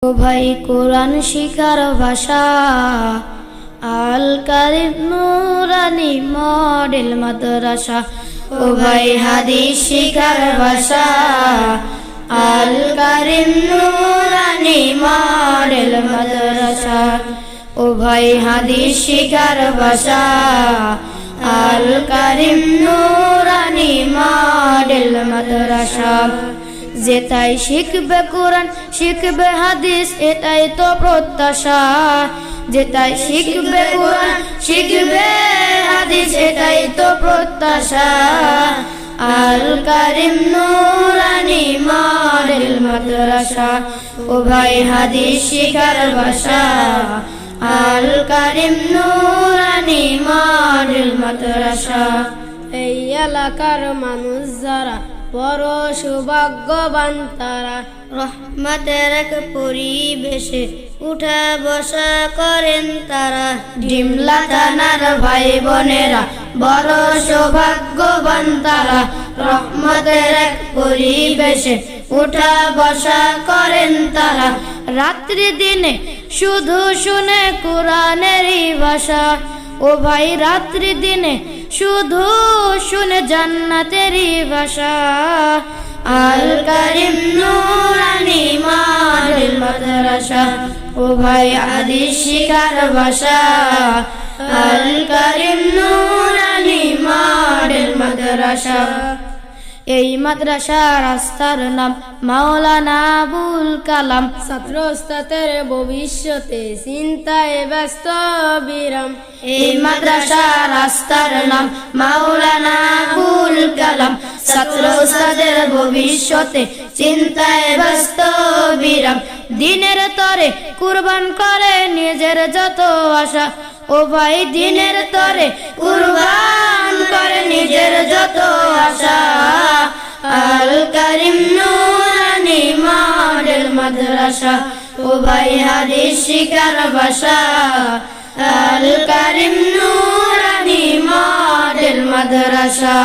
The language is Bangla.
ও ভাই কোরআন শিখার ভাষা আল কারিম নুরানি মডেল মাদ্রাসা। ও ভাই হাদিস শিখার ভাষা আল কারিম নুরানি মডেল মাদ্রাসা। ও ভাই হাদিস শিখার ভাষা আল কারিম নুরানি মডেল মাদ্রাসা। যেটাই শিখবে কোরআন শিখবে হাদিস এটাই তো প্রত্যাশা। যেটাই শিখবে কোরআন শিখবে হাদিস এটাই তো প্রত্যাশা। আল কারিম নুরানি মডেল মাদ্রাসা। ও ভাই হাদিস শিখার ভাষা আল কারিম নুরানি মডেল মাদ্রাসা। এই এলাকার মানুষ যারা বড় সৌভাগ্যবান তারা, রহমতের এক পরিবেশে উঠা বসা করেন তারা। ডিমলা থানার ভাই বোনেরা বড় সৌভাগ্যবান তারা। রহমতের এক পরিবেশে উঠা বসা করেন তারা। রাত্রি দিনে শুধু শুনে কোরআনেরই ভাষা। ও ভাই রাত্রি দিনে শুধু শুনে জান্নাতেরই ভাষা। আল কারিম নুরানি মডেল মাদ্রাসা। ও ভাই হাদিস শিখার ভাষা আল কারিম নুরানি মডেল মাদ্রাসা। এই মাদ্রাসা রাস্তার নাম মাওলানা আবুল কালাম। ছাত্র ওস্তাদের ভবিষ্যতে চিন্তায় ব্যস্ত বিরাম। এই মাদ্রাসা রাস্তার নাম মাওলানা আবুল কালাম। ছাত্র ওস্তাদের ভবিষ্যতে চিন্তায় ব্যস্ত বিরাম। দিনের তরে কুরবান করে নিজের যত আশা। ও ভাই দিনের তরে কুরবান করে নিজের যত আশা। আল কারিম নুরানি মডেল মাদ্রাসা। ও ভাই হাদিস শিখার ভাষা আল কারিম নুরানি মডেল মাদ্রাসা।